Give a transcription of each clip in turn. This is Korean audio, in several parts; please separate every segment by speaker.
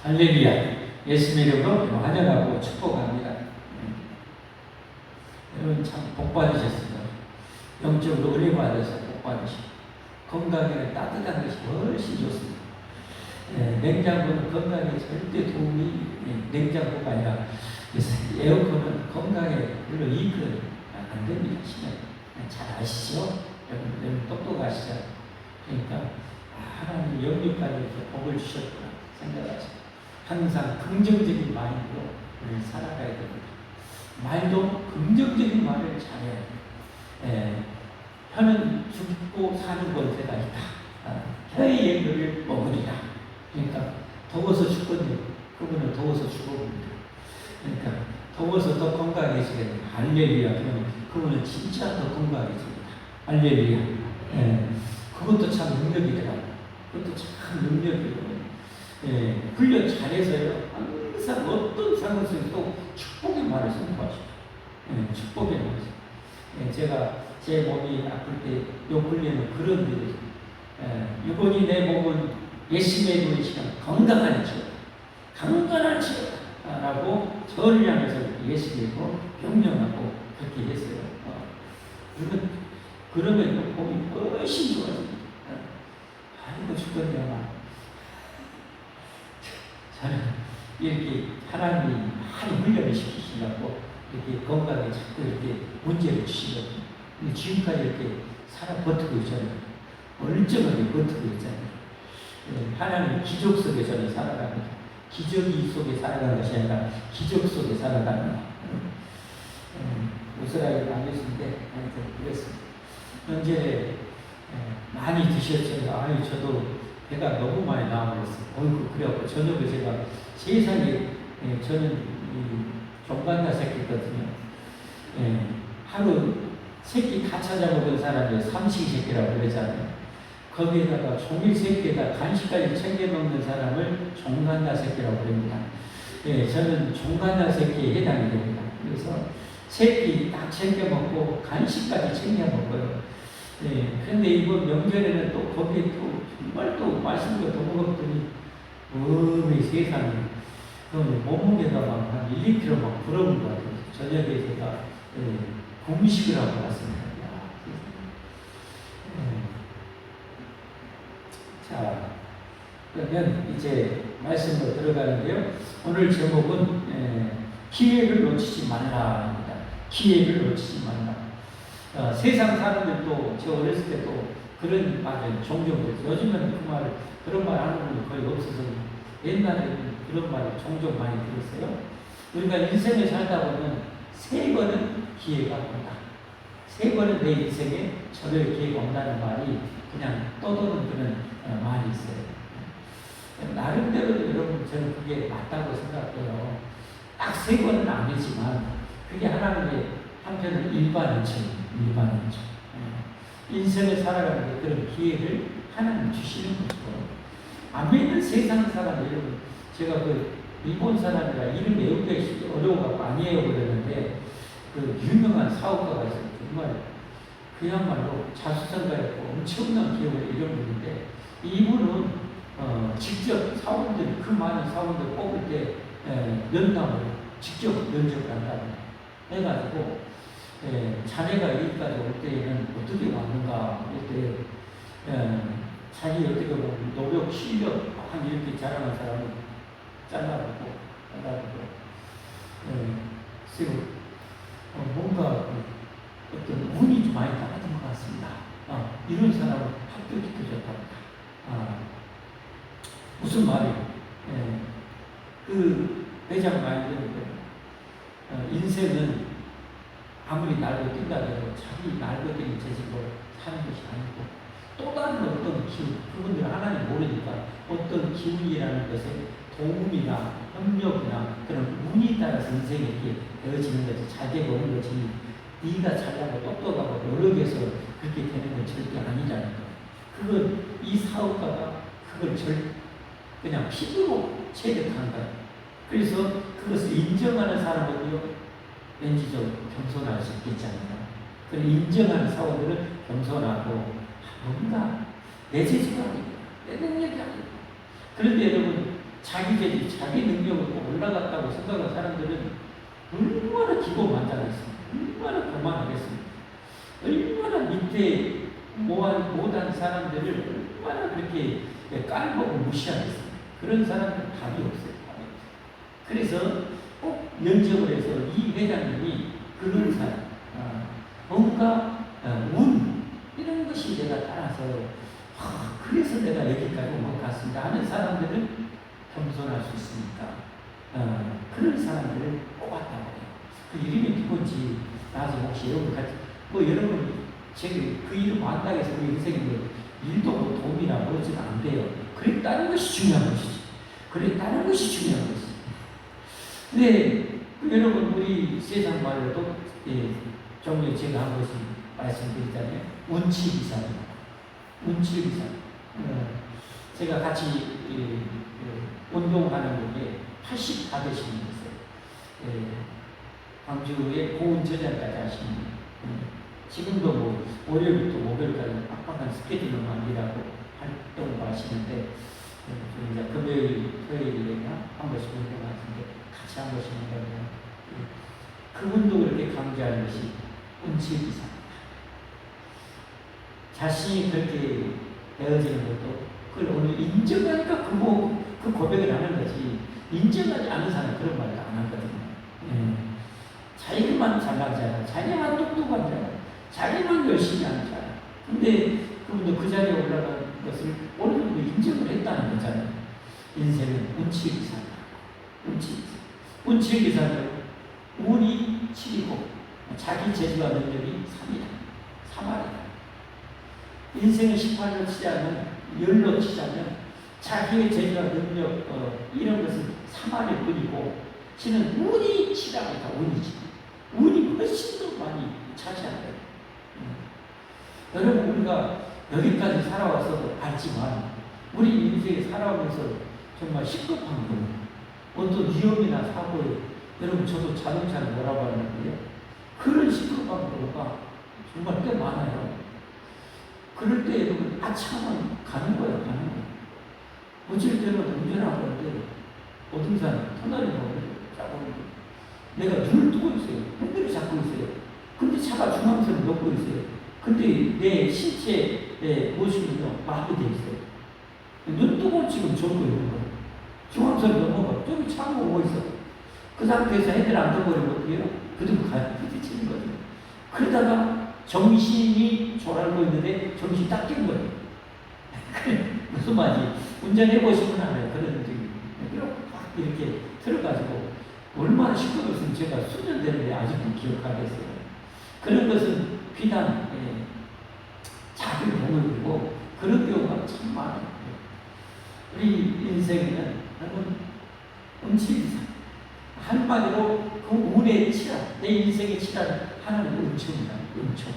Speaker 1: 할렐루야. 예수님 이름으로 환영하고 축복합니다. 여러분 참 복받으셨습니다. 영적으로 은혜 받아서 복받으시고 건강에 따뜻한 것이 훨씬 좋습니다. 냉장고는 건강에 절대 도움이 냉장고가 아니라 에어컨은 건강에 별로 이익은 안 됩니다. 잘 아시죠? 여러분 똑똑하시죠? 그러니까 하나님 영육까지 복을 주셨구나 생각하시고 항상 긍정적인 마인드로 우리를 살아가야 됩니다. 말도 긍정적인 말을 잘해야 됩니다. 혀는 죽고 사는 곳에가 있다. 혀의 열매를 먹으리라. 그러니까 더워서 죽거든요. 그분은 더워서 죽어봅니다. 그러니까 더워서 더 건강해지겠네요. 할렐루야. 그분은 진짜 더 건강해집니다. 할렐루야. 그것도 참 능력이더라고요. 그것도 참 능력이고 훈련 잘해서요. 항상 어떤 상황 속에서도 축복의 말을 선포하시고 축복의 말을 제가 제 몸이 아플 때 요 훈련은 그런 일이에요. 이번이 내 몸은 예수님의 이루시는 건강한 치료다. 건강한 치료다. 라고 저를 향해서 예수님으로 명령하고 그렇게 했어요. 그러면 몸이 훨씬 좋아집니다. 아이고 죽겠네요. 저는 이렇게 하나님이 많이 훈련을 시키시려고 이렇게 건강에 자꾸 이렇게 문제를 주시거든요. 지금까지 이렇게 살아 버티고 있잖아요. 멀쩡하게 버티고 있잖아요. 하나님의 기적 속에 저는 살아갑니다. 기적이 속에 살아가는 것이 아니라 기적 속에 살아갑니다. 이스라엘 나누신데 그랬습니다. 현재 많이 드셨죠. 아유 저도 배가 너무 많이 나와버렸어요. 어이구 그래갖고 저녁에 제가 세상에 저는 종간나 새끼거든요. 하루 새끼 다 찾아먹은 사람이 삼식새끼라고 그러잖아요. 거기에다가 종일 새끼에다 간식까지 챙겨 먹는 사람을 종간나 새끼라고 그럽니다. 저는 종간나 새끼에 해당이 됩니다. 그래서 새끼 딱 챙겨 먹고 간식까지 챙겨 먹어요. 그런데 이번 명절에는 또 거기에 또 정말 또 맛있는 거 더 먹었더니 어이 세상에 몸무게가 막 한 1~2kg 막 불어오는 것 같아요. 저녁에 제가 공식을 하고 왔습니다. 자, 그러면 이제 말씀으로 들어가는데요. 오늘 제목은 기회를 놓치지 말라입니다. 기회를 놓치지 말라. 세상 사람들도 저 어렸을 때도 그런 말을 종종 들었어요. 요즘은 그런 말 하는 분이 거의 없어서 옛날에는 그런 말을 종종 많이 들었어요. 우리가 인생을 살다 보면 3번은 기회가 온다. 3번은 내 인생에 저럴 기회가 온다는 말이 그냥 떠도는 그런 말이 있어요. 나름대로 여러분 저는 그게 맞다고 생각해요. 딱 3번은 아니지만 그게 하나님의 한편은 일반인처럼 인생을 살아가는 데 그런 기회를 하나님 주시는 거죠. 안 믿는 세상 사람 여러분 제가 그 일본 사람이라 이름 외우기 어려워서 많이 외워버렸는데 그 유명한 사업가가 있어요. 정말 그야말로 자수성가했고 엄청난 기업을 이룬 분인데 이분은 직접 사원들 그 많은 사원들 뽑을 때 면담을 직접 면접을 한다고 해가지고 자네가 여기까지 올 때에는 어떻게 왔는가 할 때 자기 어떻게 보면 노력, 실력 막 이렇게 자랑한 사람은 잘라보고 뭔가 어떤 운이 좀 많이 따랐던 것 같습니다. 이런 사람을 합격시켜줬답니다. 무슨 말이에요? 그 회장 말대로 인생은 아무리 날고 뛴다 해도 자기 날고 뛰는 재질로 사는 것이 아니고 또 다른 어떤 기운, 그분들 하나님 모르니까 어떤 기운이라는 것에 도움이나 협력이나 그런 운이 따라서 인생이 이렇게 되어지는 거지. 잘 되어오는 거지. 네가 잘나고 똑똑하고 노력해서 그렇게 되는 건 절대 아니라는 거. 그건 이 사업가가 그걸 그냥 피부로 체득한 거예요. 그래서 그것을 인정하는 사람은요, 왠지 좀 겸손할 수 있겠잖아요. 그 인정하는 사원들은 겸손하고 뭔가 내 재주가 아니고 내 능력이 아니고. 그런데 여러분 자기 재주, 자기 능력으로 올라갔다고 생각하는 사람들은 얼마나 기고만장했습니까? 얼마나 교만하겠습니까? 얼마나 밑에 못한 사람들을 얼마나 그렇게 깔보고 무시하겠습니까? 그런 사람들은 답이 없어요. 답이 없어요. 그래서 꼭 면접을 해서 이 회장님이 그런 사람, 뭔가 운 이런 것이 내가 따라서 그래서 내가 여기까지 온 것 같습니다 하는 사람들은 겸손할 수 있으니까 그런 사람들을 뽑았다고 해요. 그 이름이 누군지 나중에 혹시 여러분 같이 여러분 제가 그 이름 안다고 해서 우리 인생에 일도 도움이나 뭐지는 안 돼요. 그랬다는 것이 중요한 것이지. 그랬다는 것이 중요한 것이지. 근데 여러분 우리 세상 말로도 종류에 제가 한 것이 말씀드리자면 운치기사입니다. 운치기사. 제가 같이 운동하는 분에 80다 되시는 분이세요. 광주에 고운저장까지 하시는 분. 지금도 뭐 월요일부터 목요일까지 빡빡한 스케줄로만 일하고 활동을 하시는데 이제 금요일, 토요일에 한 번씩 운동하시는데 같이 한 번씩 운동하면 그분도 그렇게 강조하는 것이 운치기사입니다. 자신이 그렇게 되어지는 것도 그걸 오늘 인정하니까 그 고백을 하는 거지 인정하지 않는 사람은 그런 말을 안 하거든요. 자기만 잘난 자야, 자기만 똑똑한 자야, 자기만 열심히 하는 자야. 근데 그분도 그 자리에 올라간 것을 어느 정도 인정을 했다는 거잖아요. 인생은 운치기사다. 운치기사는 운이 7이고 자기 재주와 능력이 3이다. 3알이다. 인생을 18로 치자면 10로 치자면 자기의 재주와 능력 이런 것은 3알일 뿐이고 지는 운이 7알이다. 운이지. 운이 훨씬 더 많이 차지한다. 여러분 우리가 여기까지 살아왔어도 알지만 우리 인생에 살아오면서 정말 시급한 거 어떤 위험이나 사고에 여러분 저도 자동차를 몰아봤는데요. 그런 시급한 거가 정말 꽤 많아요. 그럴 때 여러분 아차만 가는 거예요. 가는 거예요. 어쩔 때는 운전하고 있는데 어딘가 터널에 가고 내가 눈을 뜨고 있어요. 핸들을 잡고 있어요. 근데 차가 중앙선을 넘고 있어요. 근데 내 신체의 모습은요, 마비되어 있어요. 눈 뜨고 지금 졸고 있는 거예요. 중앙선을 넘어가. 저기 차가 오고 있어. 그 상태에서 핸들 안 떠버리면 어떻게 해요? 그대로 가요. 부딪히는 거죠. 그러다가 정신이 졸알고 있는데 정신이 딱 깬 거예요. 무슨 말이지? 운전해보시면 알아요. 그런 적이. 이렇게 들어가지고 얼마나 시끄러웠으면 제가 수년 되는데 아직도 기억하겠어요. 그런 것은 비단 자기 공을이고 그런 경우가 참 많아요. 우리 인생에는 운치기사 한마디로 그 운의 치라 내 인생의 치라는 하나님의 은총이다. 은총.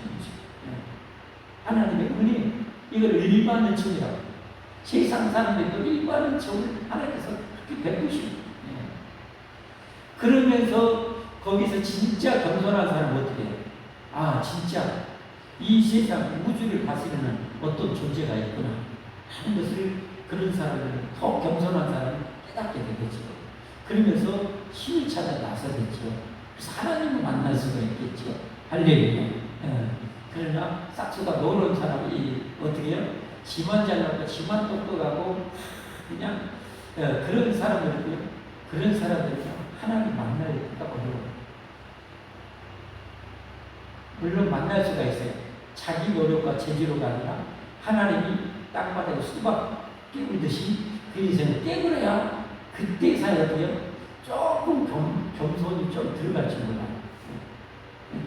Speaker 1: 하나님의 은혜 이걸 일반 은총이라고 세상 사람들도 일반 은총을 하나님께서 그렇게 베푸시고 그러면서 거기서 진짜 겸손한 사람은 어떻게 해요? 아 진짜 이 세상 우주를 다스리는 어떤 존재가 있구나 하는 것을 그런 사람들은 더 겸손한 사람은 깨닫게 되겠죠. 그러면서 힘을 찾아 나서겠죠. 그래서 하나님을 만날 수가 있겠죠. 할렐루야. 그러나 싹수가 노는 사람이 어떻게 해요? 지만 잘나고 지만 똑똑하고 그냥 그런 사람들이고요. 그런 사람들이 하나님 만나기가 어려워요. 물론 만날 수가 있어요. 자기 노력과 재주로가 아니라 하나님이 땅바닥에 수박 깨우듯이 그 인생을 깨그려야 그때 사이에도요 조금 겸손이 좀 들어갈지 몰라요.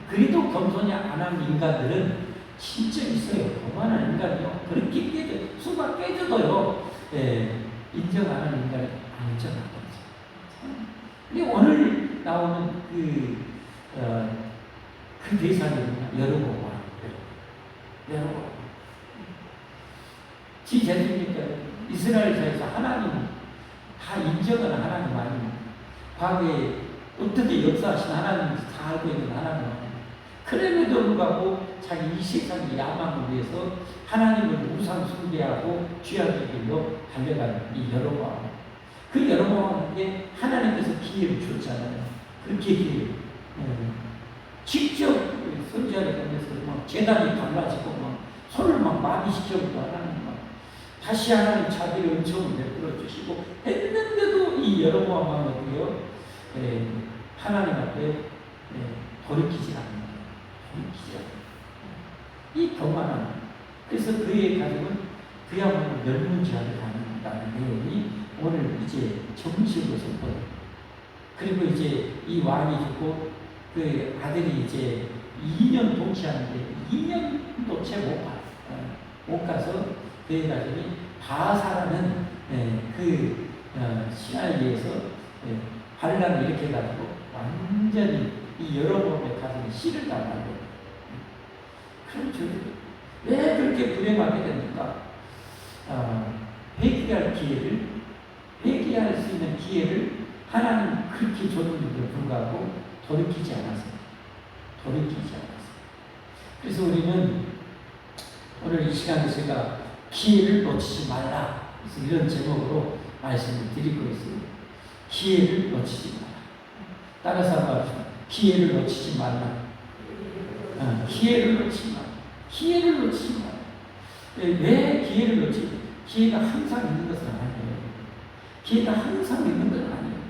Speaker 1: 그래도 겸손이 안 하는 인간들은 진짜 있어요. 그만한 인간이요. 그렇게 깨져 수박 깨져도요 인정 안 하는 인간이 아니죠. 근데 오늘 나오는 그 대상이구나. 여러분. 지 재수니까 이스라엘에서 하나님 다 인정하는 하나님 아니면 과거에 어떻게 역사하신 하나님 다 알고 있는 하나님 아니면 그럼에도 불구하고 자기 이 세상의 야망을 위해서 하나님을 우상 숭배하고 죄악의 길로 달려가는 이 여로보암 그 여로보암은 게 하나님께서 기회를 줬잖아요. 그렇게 기회를. 직접 선지자를 보면서 막 재단이 달라지고 막 손을 막 마비시켜보고 하나님 막 다시 하나님 자기의 은총을 베풀어 주시고 했는데도 이 여로보암 왕은요 하나님 앞에 돌이키지 않는 거예요. 돌이키지 않는 거예요. 이 교만함. 그래서 그의 가족은 그야말로 멸문지하게 다닌다는 내용이 오늘 이제 정식으로 선포돼요. 그리고 이제 이 왕이 죽고 그 아들이 이제 2년 동치하는데 2년도 채 못 가서 그의 가족이 바사라는 그 신하에게서 반란을 일으켜가지고 완전히 이 여로보암의 가족이 씨를 당하고 그럼 저들이 왜 그렇게 불행하게 됩니까? 회개할 기회를 회개할 수 있는 기회를 하나님 그렇게 줬는데도 불구하고 돌이키지 않았어요. 돌이키지 않았어요. 그래서 우리는 오늘 이 시간에 제가 기회를 놓치지 말라. 그래서 이런 제목으로 말씀을 드리고 있습니다. 기회를 놓치지 마라. 따라서 한번 합시다. 기회를 놓치지 말라. 기회를 놓치지 마라. 기회를 놓치지 마라. 왜 기회를 놓치지? 기회가 항상 있는 것은 아니에요. 기회가 항상 있는 건 아니에요.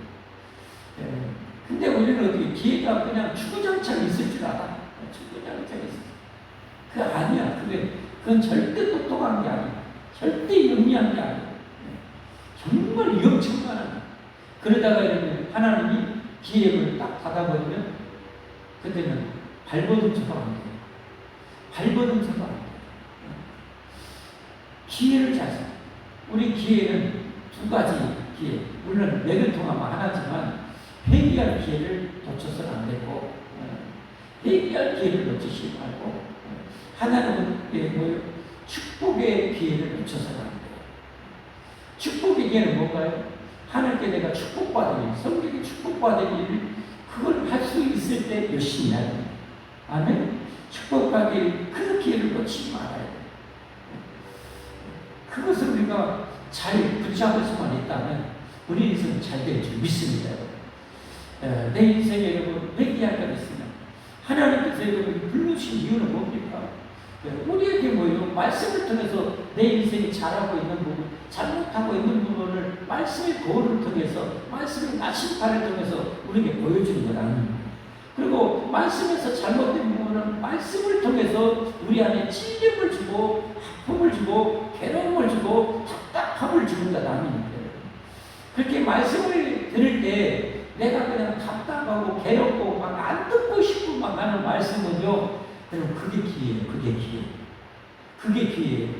Speaker 1: 근데 우리는 어떻게 기회가 그냥 주구장창 있을 줄 알아. 주구장창 있을 줄. 그거 아니야. 그건 절대 똑똑한 게 아니야. 절대 영리한 게 아니야. 정말 위험천만한. 그러다가 이러면 하나님이 기회를 딱 받아버리면 그때는 발버둥 쳐도 안 돼요. 발버둥 쳐도 안 돼요. 기회를 잘 써. 우리 기회는 두 가지 기회. 물론 맥을 통하면 하나지만 회개할 기회를 놓쳐서는 안 되고 회개할 기회를 놓치지 말고 하나님은 축복의 기회를 놓쳐서는 안 돼요. 축복의 기회는 뭔가요? 하나님께 내가 축복받을 일, 성경에 축복받을 일을 그걸 할 수 있을 때 열심히 해야 돼요. 아멘? 축복받을 그 기회를 놓치지 말아야 돼요. 그것을 우리가 잘 붙잡을 수만 있다면 우리 인생은 잘 될 줄 믿습니다. 내 인생에 여러분 회개할 것 있으면 하나님께서 여러분 부르신 이유는 뭡니까? 우리에게 뭐예요? 말씀을 통해서 내 인생이 잘하고 있는 부분, 잘못하고 있는 부분을 말씀의 도를 통해서, 말씀의 나심판을 통해서 우리에게 보여주는 것 아닙니까? 그리고 말씀에서 잘못된 부분은 말씀을 통해서 우리 안에 찔림을 주고, 아픔을 주고, 괴로움을 주고, 답답함을 주는 것 아닙니까? 그렇게 말씀을 들을 때 내가 그냥 답답하고 괴롭고 막 안 듣고 싶고 막 하는 말씀은요, 여러분 그게 기회예요. 그게 기회. 그게 기회예요.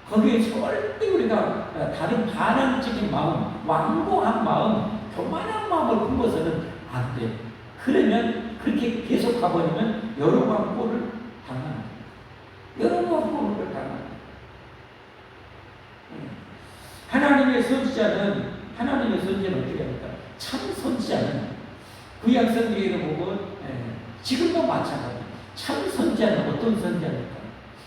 Speaker 1: 거기에 절대 우리가 다른 반항적인 마음, 완고한 마음, 교만한 마음을 품어서는 안 돼. 그러면 그렇게 계속 가버리면 여러 번 꼴을 당하는 거예요. 여러 번 꼴을 당하는 거예요. 하나님의 선지자는 어떻게 합니까? 참 선지자는 구약 성경에 보면 지금도 마찬가지예요. 참 선지자는 어떤 선지자입니까?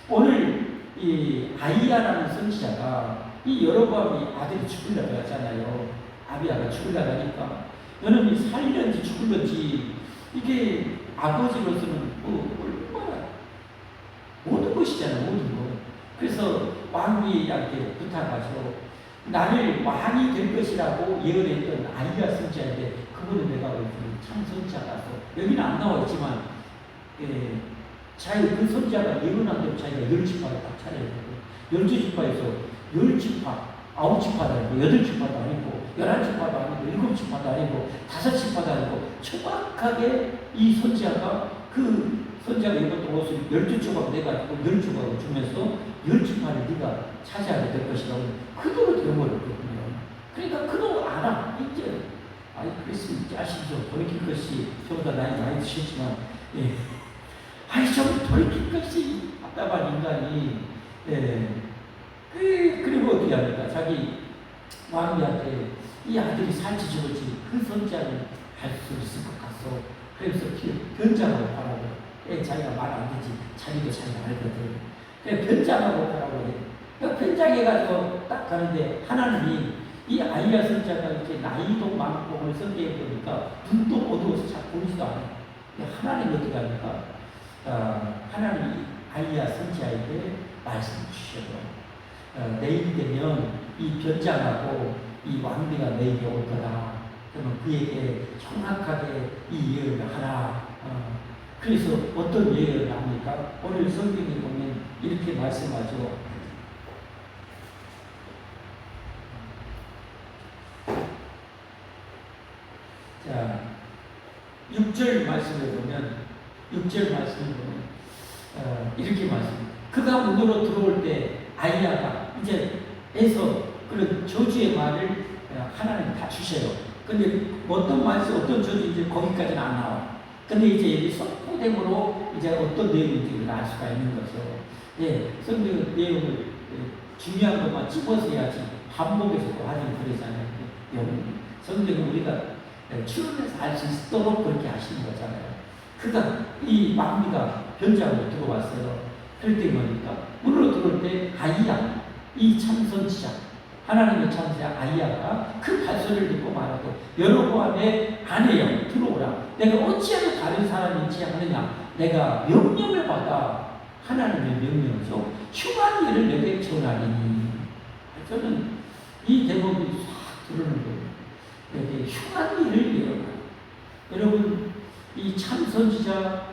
Speaker 1: 오늘 이 아이야라는 선지자가 이 여로보암이 아들이 죽으려고 하잖아요. 아비야가 죽으려고 하니까 너는 살려는지 죽을는지 이게 아버지로서는 얼마나 모든 것이잖아요. 모든 것. 그래서 왕비한테 부탁하죠. 나를 왕이 될 것이라고 예언했던 아이야 선지자인데 그분은 내가 참 선지자라서 여기는 안 나와 있지만 자기 그 선지자가 예언한 대로 자기가 10지파를 딱 차려야 되고 12지파에서 10지파, 9지파도 아니고 8지파도 아니고 11지파도 아니고 7지파도 아니고 5지파도 아니고 정확하게 이 선지자가 그 선지자가 입었던 옷을 12조각 내가지고 10조각을 주면서 10지파를 네가 차지하게 될 것이라고 그대로 되어버렸거든요. 그러니까 그도 알아. 이제 그랬으면 자식이 좀 돌이킬 것이 저보다 나이 많이 드셨지만 좀 돌이킬 것이 답답한 인간이 그리고 어떻게 합니까? 자기 왕비한테 이 아들이 살지 죽을지 그 선지자는 할 수 있을 것 같소. 그래서 변장하고 가라고 자기가 말 안 되지. 자기도 자기가 알거든. 그래 변장하고 가라고 해. 그러니까 편장해가지고 딱 가는데 하나님이 이 아이야 선지자가 이렇게 나이도 많고 오늘 성경에 보니까 눈도 어두워서 잘 보이지도 않아요. 하나님이 어떻게 합니까? 하나님이 아이야 선지자에게 말씀 주셔도 내일이 되면 이 변장하고 이 왕비가 너에게 올 거다. 그러면 그에게 정확하게 이 예언을 하라. 그래서 어떤 예언을 합니까? 오늘 성경에 보면 이렇게 말씀하죠. 자, 6절 말씀을 보면, 이렇게 말씀합니다. 그가 문으로 들어올 때 아이야가 이제 에서 그런 저주의 말을 하나님 다 주셔요. 근데 어떤 말씀, 어떤 저주인지 거기까지는 안 나와요. 근데 이제 여기 선포됨으로 이제 어떤 내용인지 알 수가 있는 거죠. 예, 성경 내용을 중요한 것만 집어서 해야지 반복해서 또 하긴 그러잖아요. 성경은 우리가 추론해서 알 수 있도록 그렇게 하시는 거잖아요. 그가 이 왕비가 변장으로 들어왔어요. 그럴 때 뭐니까 문으로 들어올 때 아이야, 이 참선지자, 하나님의 참선자 아이야가 그 발소리를 듣고 말하되 여로보암의 아내여 들어오라. 내가 어찌하여 다른 사람인지 하느냐. 내가 명령을 받아 하나님의 명령이죠. 흉한 일을 내게 전하니. 저는 이 대목이 싹 들어오는 거예요. 내게 흉한 일을 예언하라. 여러분 이 참선지자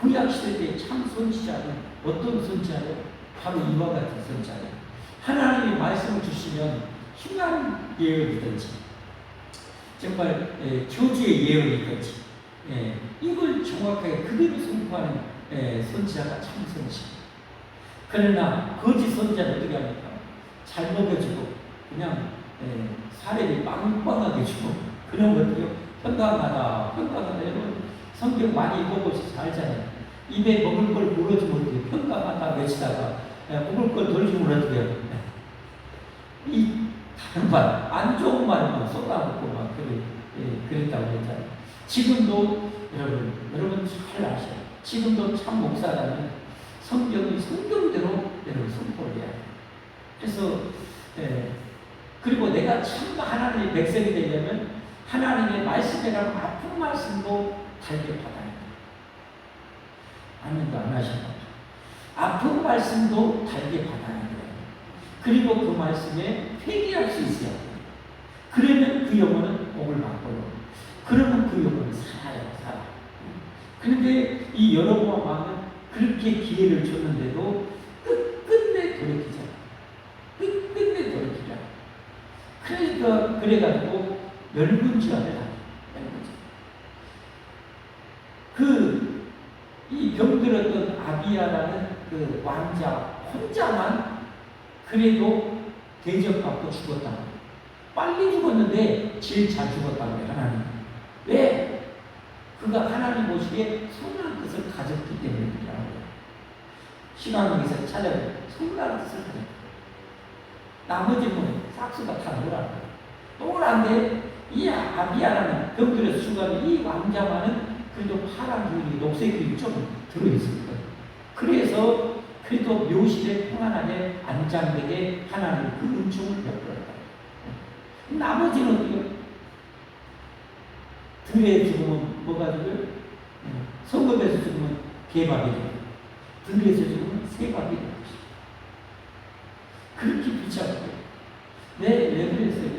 Speaker 1: 구약시대 때 참선지자는 어떤 선지자예요? 바로 이와 같은 선지자예요. 하나님이 말씀을 주시면 흉한 예언이든지 정말 저주의 예언이든지 이걸 정확하게 그대로 선포하는 선지자가 참선지자. 그러나 거짓 선지자는 어떻게 합니까? 잘 먹여주고 그냥 사례를 빵빵하게 주고 그런 것들이 평강하다. 여러분 성경 많이 읽어보셔서 알잖아요. 입에 먹을 걸 물어주면 어떻게 평강하다 외치다가 먹을 걸 덜 주면 어떻게 이 다른 말, 안 좋은 말만 쏟아붓고 막 그랬다고 했잖아요. 지금도 여러분 잘 아셔요. 지금도 참 목사라면 성경이 성경대로 여러분 선포를 해야 돼요. 그래서 그리고 내가 참 하나님의 백성이 되려면 하나님의 말씀이라고 아픈 말씀도 달게 받아야 돼요. 아멘도 안 하시나? 아픈 말씀도 달게 받아야 돼요. 그리고 그 말씀에 회개할 수 있어야 돼요. 그러면 그 영혼은 복을 받고요. 그러면 그 영혼은 살아. 그런데 이 여로보암 왕은 그렇게 기회를 줬는데도 끝끝내 돌이키잖아. 끝끝내 돌이키잖아. 그러니까 그래가지고 멸군지화를 하죠. 이 병들었던 아비야라는 그 왕자 혼자만 그래도 대접받고 죽었다. 빨리 죽었는데 제일 잘 죽었다고 해요, 하나님. 왜? 그가 하나님 보시기에 선한 뜻을 가졌기 때문이라고 해요. 신앙에서 찾아요. 선한 뜻을 가졌다. 나머지는 싹수가 다 놀아요. 놀았는데 이 아비야라는 병들어서 죽었는 이 왕자만은 그래도 파란 귤이 녹색 귤이 좀 들어있을 거예요. 그래서 그래도 묘실에 평안하게 안장되게 하나님 그 은총을 베풀었다. 나머지는 어떻게 들에 죽으면 뭐가 죽어요? 성급에서 죽으면 개밥이 돼요. 들에서 죽으면 새밥이 돼요. 그렇게 비참해요. 왜 그랬어요?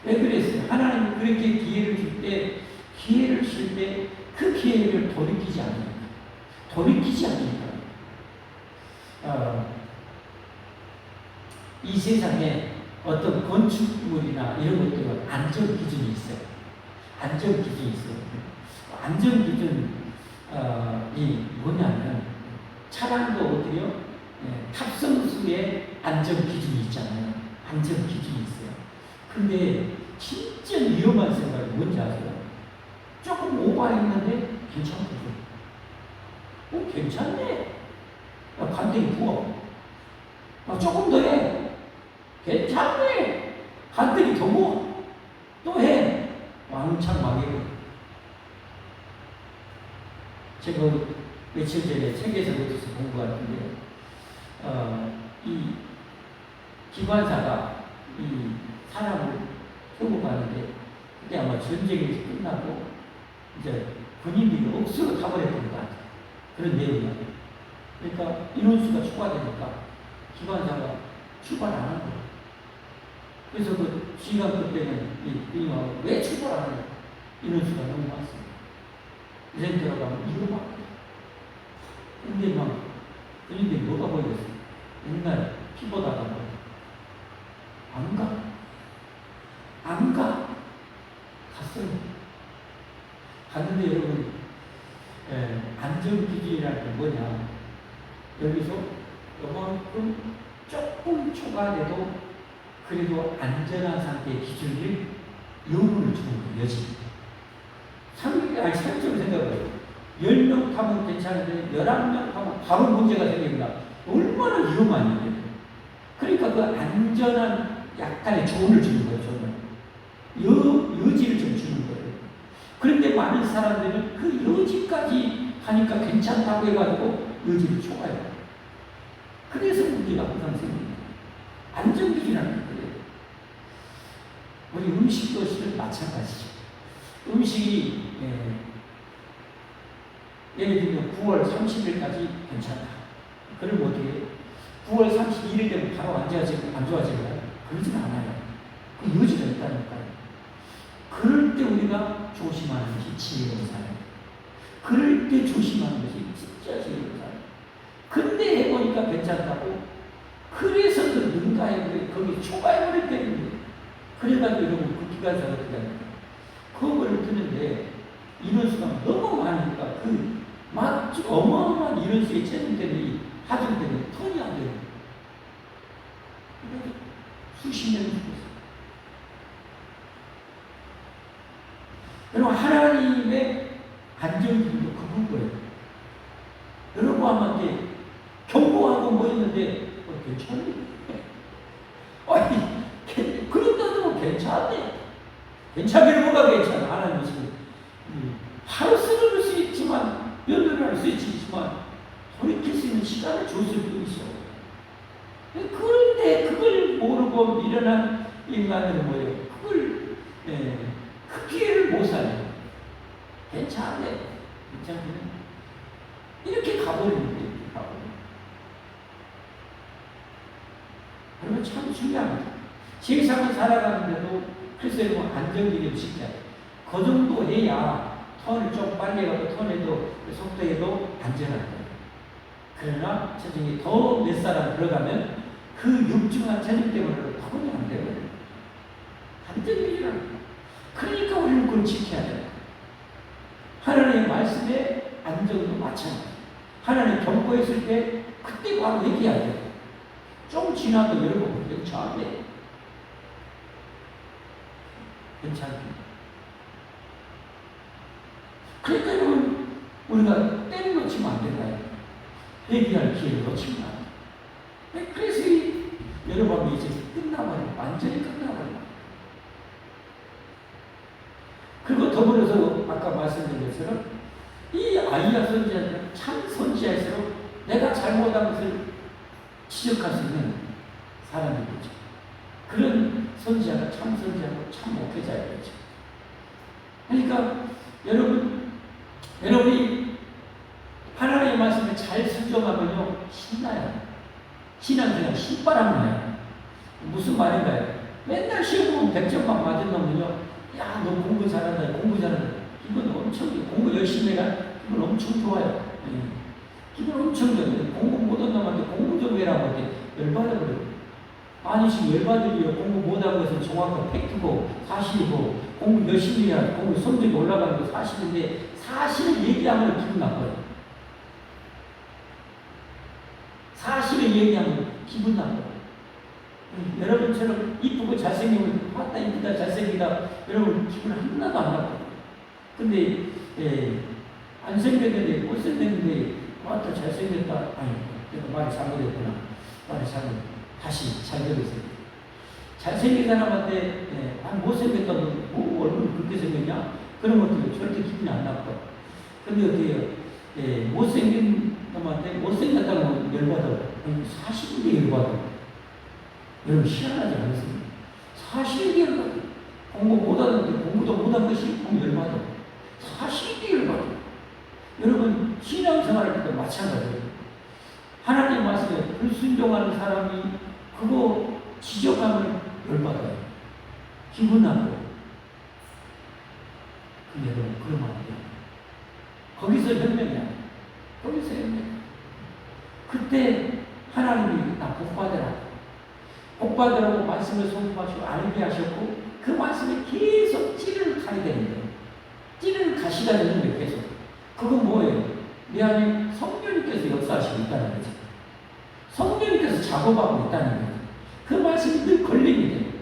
Speaker 1: 왜 그랬어요? 하나님은 그렇게 기회를 줄 때, 그 기회를 돌이키지 않으니까. 이 세상에 어떤 건축물이나 이런 것들은 안전 기준이 있어요. 안전 기준이 뭐냐면 차량도 어디요? 탑승수의 안전 기준이 있잖아요. 안전 기준이 있어요. 근데 진짜 위험한 생각이 뭔지 아세요? 조금 오버했는데 괜찮거든. 괜찮네. 야, 간땡이 부어. 조금 더 해. 괜찮네. 간땡이 더 부어. 또 해. 왕창 망해요. 제가 며칠 전에 책에서 어디서 본 것 같은데, 이 기관사가 이 사람을 태우고 가는데 그때 아마 전쟁이 끝나고 이제 군인들이 억수로 타버렸던 것 같아요. 그런 내용이에요. 그러니까 인원수가 추가되니까 기관사가 출발 안 한 거예요. 그래서 그 지휘관 때는 이 군인하고 왜 출발 안 하냐? 인원수가 너무 많습니다. 이제 들어가면 이거 막 근데 막 군인들이 뭐가 보이겠어요? 옛날 피 보다가 뭐 안 가? 안 가? 갔어요. 갔는데 여러분, 안전기준이라는 게 뭐냐? 여기서 요만큼 조금 초과돼도 그래도 안전한 상태의 기준을 요구를 주는 거예요, 여지. 상식적으로 생각해요. 10명 타면 괜찮은데 11명 타면 바로 문제가 생깁니다. 얼마나 위험한 일이에요. 그러니까 그 안전한 약간의 조언을 주는 거예요, 조언을. 여지를 좀 주는 거예요. 그런데 많은 사람들은 그 여지까지 하니까 괜찮다고 해가지고 여지를 초과해요. 그래서 문제가 항상 생깁니다. 안전기준이라는 게 그래요. 우리 음식도 실은 마찬가지죠. 음식이 예를 들면 9월 30일까지 괜찮다. 그럼 어떻게 해요? 9월 31일 되면 바로 안 좋아질까요? 그러진 않아요. 그 여지가 있다니까요. 그럴 때 우리가 조심하는 것이 지혜로운 사람. 그럴 때 조심하는 것이 진짜 지혜로운 사람. 근데 해보니까 괜찮다고. 그래서 그 능가해, 거기 초과해버릴 때는 그래가지고 여러분 그 기관사가 어떻게 합니까? 그거를 드는데 인원수가 너무 많으니까 막 어마어마한 인원수에 채용되는 하중 때문에 턴이 안 돼요. 수십 년이 죽었어요. 여러분, 하나님의 안정기도 그런 거예요. 여러분한테 경고하고 뭐 있는데, 괜찮네. 아니, 그런데도 괜찮네. 괜찮기는 뭐가 괜찮아. 하나님이 지금. 하루 쓰러질 수 있지만, 연락을 할 수 있지만, 돌이킬 수 있는 시간을 줬을 뿐이죠. 그런데 그걸 모르고 미련한 인간들은 뭐예요? 그 기회를 못 살려요. 괜찮네. 괜찮네. 이렇게 가버리는 거예요. 그러면 참 중요합니다. 세상을 살아가는데도 글쎄 뭐 안정기를 지켜야 돼요. 그 정도 해야 턴을 좀 빨리 해가지고 턴에도 속도에도 안전한 거예요. 그러나 체중이 더 몇 사람 들어가면 그 육중한 체중 때문에 바꾸면 안 돼요. 안전기준이라는 거예요. 그러니까 우리는 그걸 지켜야 돼요. 하나님의 말씀에 안정도 마찬가지예요. 하나님 경고했을 때 그때 바로 얘기해야 돼요. 좀 지나도 여러분 괜찮네. 괜찮네. 그러니까 여러분 우리가 때를 놓치면 안 된다. 회개할 기회를 놓치면 안 돼. 그래서 여러분이 이제 끝나버려. 완전히 끝나버려. 그리고 더불어서 아까 말씀드린 것처럼 이 아이야 선지자는 참 선지자일수록 내가 잘못한 것을 지적할 수 있는 사람이겠죠. 그런 선지자가 참 선지자고 참 목회자이겠죠. 그러니까 여러분이 하나님의 말씀을 잘 순종하면요 신나요. 신앙생활 신바람 나요. 무슨 말인가요? 맨날 시험 보면 100점만 맞은 놈은요 야, 너 공부 잘한다, 공부 잘한다. 기분 엄청, 공부 열심히 해라. 기분 엄청 좋아요. 기분 엄청 좋아요. 공부 못한 놈한테 공부 좀 해라고 하는데 열받아버려요. 아니, 지금 열받으려 공부 못한 것은 정확한 팩트고, 사실이고, 공부 열심히 해야 공부 성적이 올라가는 거 사실인데, 사실을 얘기하면 기분 나빠요. 사실을 얘기하면 기분 나빠요. 여러분처럼 이쁘고 잘생기면 맞다 이쁘다 잘생기다 여러분 기분 하나도 안 나빠요. 근데 안 생겼는데 못생겼는데 맞다 잘생겼다 아니 내가 말이 잘못했구나. 말이 잘못 다시 잘 들으세요. 잘생긴 사람한테 못생겼다고 뭐 얼굴 그렇게 생겼냐? 그런 것들 절대 기분이 안 나빠요. 근데 어떻게 해요? 못생긴 사람한테 못생겼다고 열받아요. 아니, 40일에 열받아. 여러분, 희한하지 않습니까? 40일에 열받아. 공부 못하는데 공부도 못한 것이 열받아. 40일에 열받아. 여러분, 신앙생활할 때도 마찬가지예요. 하나님 말씀에 불순종하는 사람이 그거 지적하면 열받아요. 기분 나고. 근데 여러분, 그러면 안 돼요. 거기서 현명이야. 거기서 현명. 그때 하나님이 나 복받으라. 복받으라고 말씀을 선포하시고 알게 하셨고 그 말씀에 계속 찌를 가야 되는 거예요. 찌를 가시가 되는 거예요. 계속. 그건 뭐예요? 내 안에 성령님께서 역사하시고 있다는 거죠. 성령님께서 작업하고 있다는 거죠. 그 말씀이 늘 걸림이 돼요.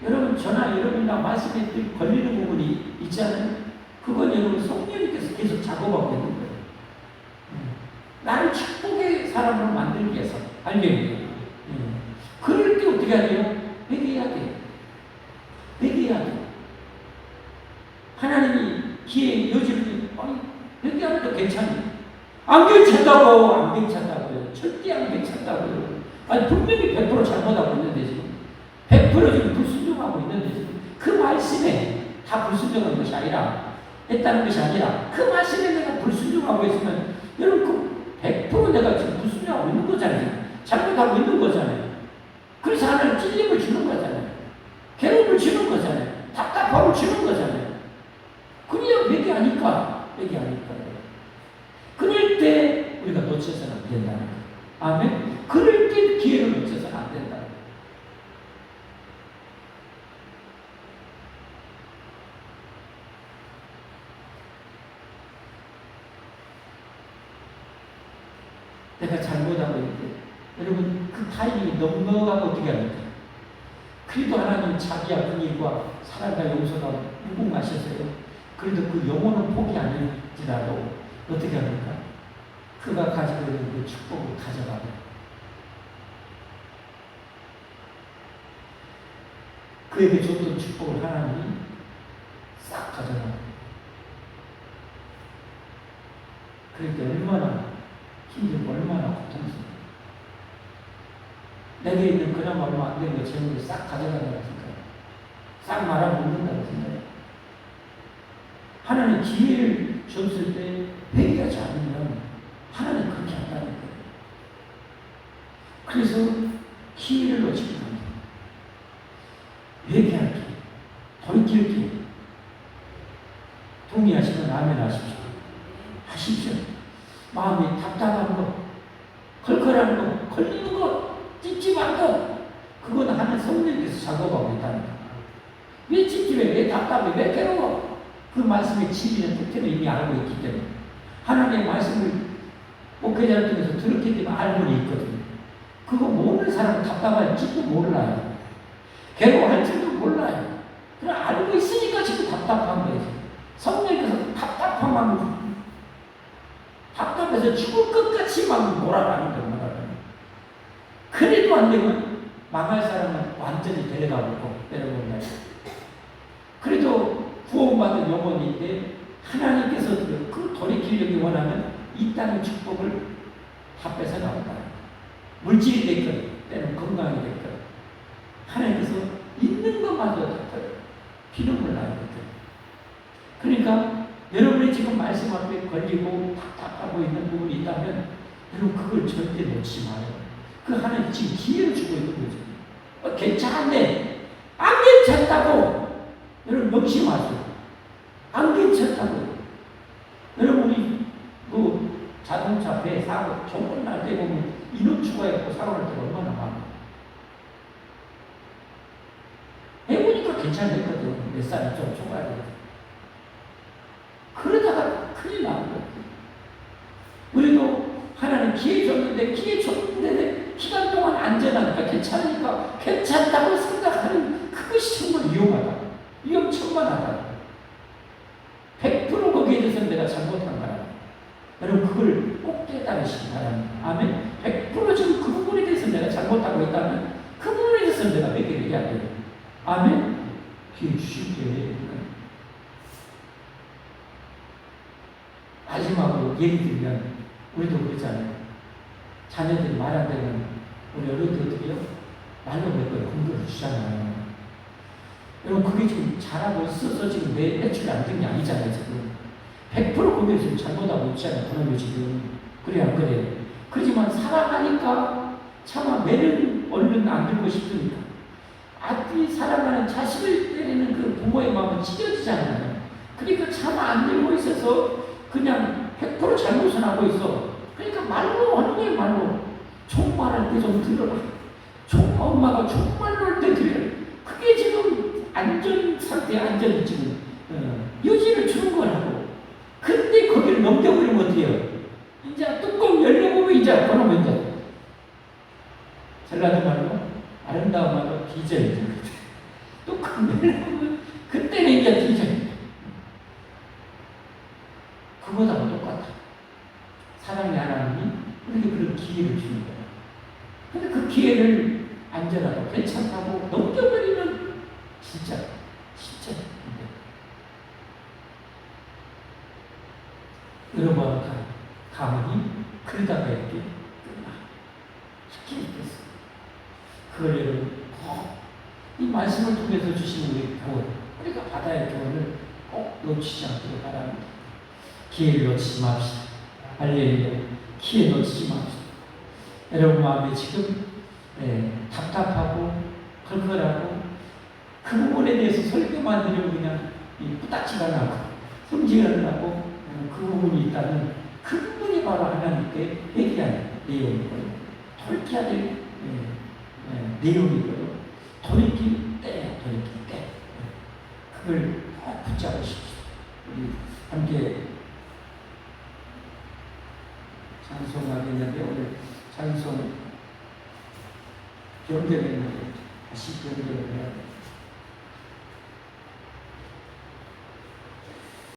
Speaker 1: 여러분, 저나 여러분이나 말씀에 늘 걸리는 부분이 있잖아요. 그건 여러분 성령님께서 계속 작업하고 있는 거예요. 나를 축복의 사람으로 만들기 위해서. 알겠네요. 그럴 때 어떻게 해야 돼요? 회개해야 돼요. 회개해야 돼요. 하나님이 기회의 여지를, 회개하면 괜찮아요. 안 괜찮다고, 안 괜찮다고요. 절대 안 괜찮다고요. 아니, 분명히 100% 잘못하고 있는데 지금. 100% 지금 불순종하고 있는데 지금. 그 말씀에 다 불순종한 것이 아니라, 했다는 것이 아니라, 그 말씀에 내가 불순종하고 있으면, 여러분, 그 100% 내가 지금 불순종하고 있는 거잖아요. 잘못하고 있는 거잖아요. 그래서 하나님 찔림을 주는 거잖아요. 괴로움을 주는 거잖아요. 답답함을 주는 거잖아요. 그냥 회개하니까. 그럴 때 우리가 놓쳐서는 안 된다는 거예요. 아멘. 그럴 때 기회를 놓쳐서는 안 된다는 거예요. 내가 잘못하고 있는데 여러분, 그 타이밍이 넉넉하고 어떻게 합니까? 그래도 하나님 자기 아픈 일과 사랑과 용서가 무궁하셔서요. 그래도 그 영혼은 포기 아닐지라도 어떻게 합니까? 그가 가지고 있는 그 축복을 가져가고 그에게 줬던 축복을 하나님이 싹 가져가고 그럴 때 얼마나 힘들고 얼마나 고통스러워. 내게 있는 그나마 얼마 안 되는 거 재물을 싹 가져간다고 생각해요. 싹 말아먹는다고 생각해요. 하나님 기회를 줬을 때 회개하지 않으면 하나님 그렇게 한다는 거예요. 그래서 기회를 놓치지 않아요. 회개할 기회, 돌이킬 기회. 동의하시면 아멘 하십시오. 하십시오. 마음이 답답한 거, 컬컬한 거, 걸리는 거, 찝찝한 거, 그건 하나님 성령께서 작업하고 있다는 거예요. 왜 찝찝해? 왜 답답해? 왜 괴로워? 그 말씀의 진리는 특별히 이미 알고 있기 때문에 하나님의 말씀을 목회자를 통해서 들었기 때문에 알고는 있거든요. 그거 모르는 사람은 답답할지도 몰라요. 괴로워할 줄도 몰라요. 그냥 알고 있으니까 지금 답답한 거예요. 성령께서 답답해서 죽을 것같이 막 몰아가는 거예요. 그래도 안 되면 망할 사람은 완전히 데려가고 때려본다. 그래도 구원받은 영혼인데 하나님께서 그 돌이키려기 원하면 이 땅의 축복을 다 뺏어 나온다. 물질이 됐건 때는 건강이 됐건 하나님께서 있는 것마저 다 피눈물 나야 됐건. 그러니까 여러분이 지금 말씀 앞에 걸리고 답답하고 있는 부분이 있다면 여러분 그걸 절대 놓지 마요. 그 하나님 지금 기회를 주고 있는 거죠. 괜찮은데 안 괜찮다고 여러분 명심하세요. 안 괜찮다고. 여러분이 그 자동차 배 사고 좋은 날 때 보면 인원 추가해서 사고 날 때가 얼마나 많아. 해보니까 괜찮았거든. 몇 살이 좀 초과해야 돼. 그러다가 큰일 나는 거예요. 우리도 하나님 기회 줬는데 기간 동안 안전하니까 괜찮으니까 괜찮다고 생각하는 그것이 정말 위험하다. 위험천만하다. 100% 거기에 대해서 내가 잘못한 거라. 여러분 그걸 꼭 깨달으시기 바랍니다. 아멘. 100% 지금 그 부분에 대해서 내가 잘못하고 있다면 그 부분에 대해서 내가 회개를 해야 돼요. 아멘. 기회 주실게요. 마지막으로 예를 들면 우리도 그러잖아요. 자녀들이 말 안 되면 우리 어른들이요 말로 몇 번 공부를 주잖아요. 여러분 그게 지금 잘하고 있어서 지금 매출 안 된 게 아니잖아요. 지금 100% 그게 지금 잘못하고 있잖아요. 그놈이 지금 그래 안 그래? 그렇지만 사랑하니까 차마 매를 얼른 안 들고 싶으니까 아들이 사랑하는 자식을 때리는 그 부모의 마음은 찢어지잖아요. 그러니까 차마 안 들고 있어서 그냥 100% 잘못을 하고 있어. 그러니까 말로 하는 거예요. 말로 종말할 때 좀 들어라. 엄마가 종말로 할 때 들어라. 그게 지금 안전 상태, 안전 지금 유지를 주는 거라고. 근데 거기를 넘겨버리면 어때요? 이제 뚜껑 열려보면 이제 그러면 이제 전라도 말로 아름다운 말로 디젤. 뚜껑 열려보면 그때는 이제 디젤. 그거하고 똑같아. 사랑의 하나님이 우리에게 그런 기회를 주는 거야. 근데 그 기회를 안전하고 괜찮다고 넘겨버리면 진짜 여러분 가문이 그러다가 이렇게 끝나. 쉽게 있겠어. 그걸 여러분 이 말씀을 통해서 주시는 우리 교훈, 우리가 바다의 교훈을 꼭 놓치지 않기를 바랍니다. 기회를 놓치지 맙시다. 할렐루야. 기회 놓치지 맙시다. 여러분 마음에 지금 답답하고 컬컬하고 그 부분에 대해서 설교만 드리면 그냥 뿌딱지가 나고 성질이 나고 그 부분이 있다면 그 부분이 바로 하나님께 얘기하는 내용이고요. 돌이켜야 될 내용이고요. 돌이킬 때 그걸 꼭 붙잡으십시오. 우리 함께 찬송하겠는데 오늘 찬송 변경했는데 다시 변경을 해야 돼요.